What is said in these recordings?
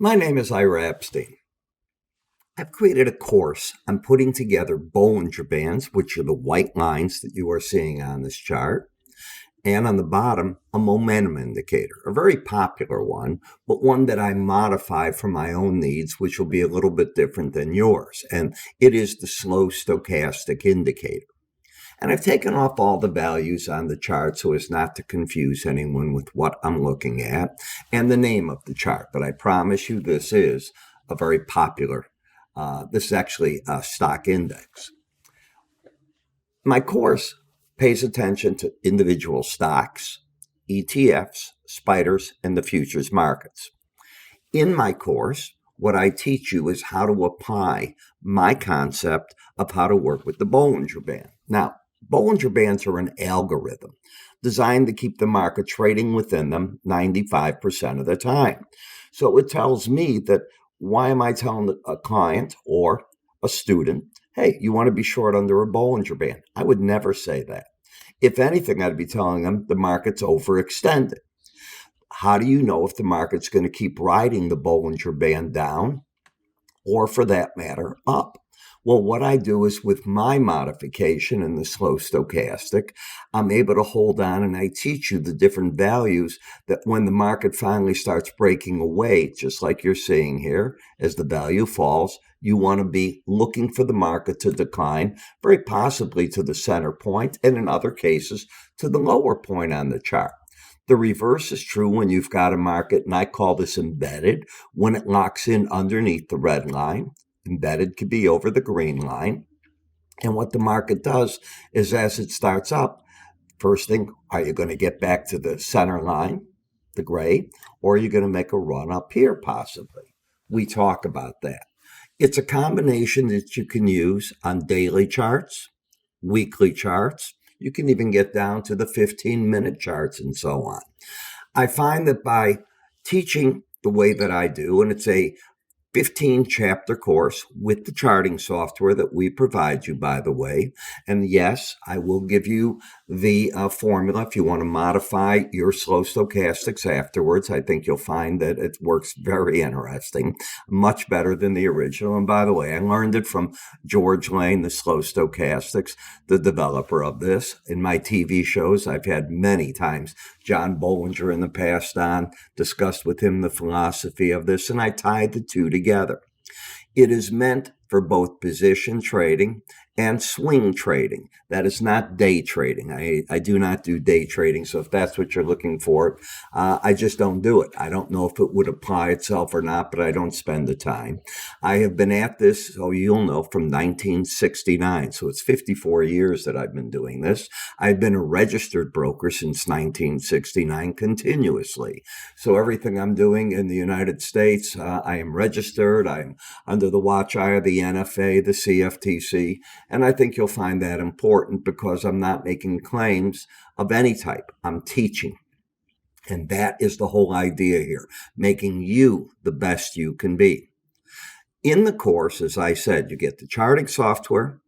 My name is Ira Epstein. I've created a course on putting together Bollinger Bands, which are the white lines that you are seeing on this chart, and on the bottom, a momentum indicator, a very popular one, but one that I modify for my own needs, which will be a little bit different than yours. And it is the slow stochastic indicator. And I've taken off all the values on the chart so as not to confuse anyone with what I'm looking at and the name of the chart. But I promise you this is a very popular, this is actually a stock index. My course pays attention to individual stocks, ETFs, spiders, and the futures markets. In my course, what I teach you is how to apply my concept of how to work with the Bollinger Band. Now, Bollinger Bands are an algorithm designed to keep the market trading within them 95% of the time. So it tells me that why am I telling a client or a student, hey, you want to be short under a Bollinger Band? I would never say that. If anything, I'd be telling them the market's overextended. How do you know if the market's going to keep riding the Bollinger Band down or, for that matter, up? Well, what I do is with my modification in the slow stochastic, I'm able to hold on and I teach you the different values that when the market finally starts breaking away, just like you're seeing here, as the value falls, you want to be looking for the market to decline, very possibly to the center point, and in other cases, to the lower point on the chart. The reverse is true when you've got a market, and I call this embedded, when it locks in underneath the red line. Embedded could be over the green line. And what the market does is as it starts up, first thing, are you going to get back to the center line, the gray, or are you going to make a run up here possibly? We talk about that. It's a combination that you can use on daily charts, weekly charts. You can even get down to the 15-minute charts and so on. I find that by teaching the way that I do, and it's a 15-chapter course with the charting software that we provide you, by the way. And yes, I will give you the formula if you want to modify your slow stochastics afterwards. I think you'll find that it works very interesting, much better than the original. And by the way, I learned it from George Lane, the slow stochastics, the developer of this. In my TV shows, I've had many times John Bollinger in the past on, discussed with him the philosophy of this, and I tied the two together. It is meant for both position trading and swing trading. That is not day trading. I do not do day trading. So if that's what you're looking for, I just don't do it. I don't know if it would apply itself or not, but I don't spend the time. I have been at this, so you'll know, from 1969. So it's 54 years that I've been doing this. I've been a registered broker since 1969 continuously. So everything I'm doing in the United States, I am registered. I'm under the watch eye of the NFA, the CFTC. And I think you'll find that important because I'm not making claims of any type. I'm teaching. And that is the whole idea here, making you the best you can be. In the course, as I said, you get the charting software,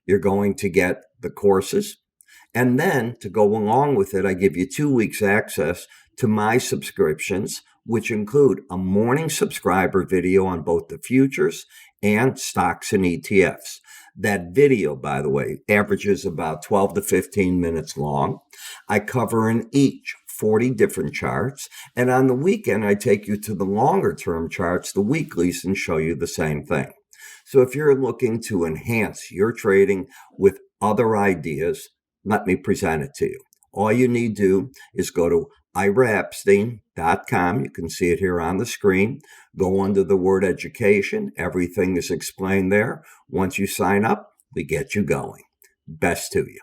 you're going to get the courses, and then to go along with it, I give you 2 weeks access to my subscriptions, which include a morning subscriber video on both the futures and stocks and ETFs. That video, by the way, averages about 12 to 15 minutes long. I cover in each 40 different charts. And on the weekend, I take you to the longer term charts, the weeklies, and show you the same thing. So if you're looking to enhance your trading with other ideas, let me present it to you. All you need to do is go to iraepstein.com. You can see it here on the screen. Go under the word education. Everything is explained there. Once you sign up, we get you going. Best to you.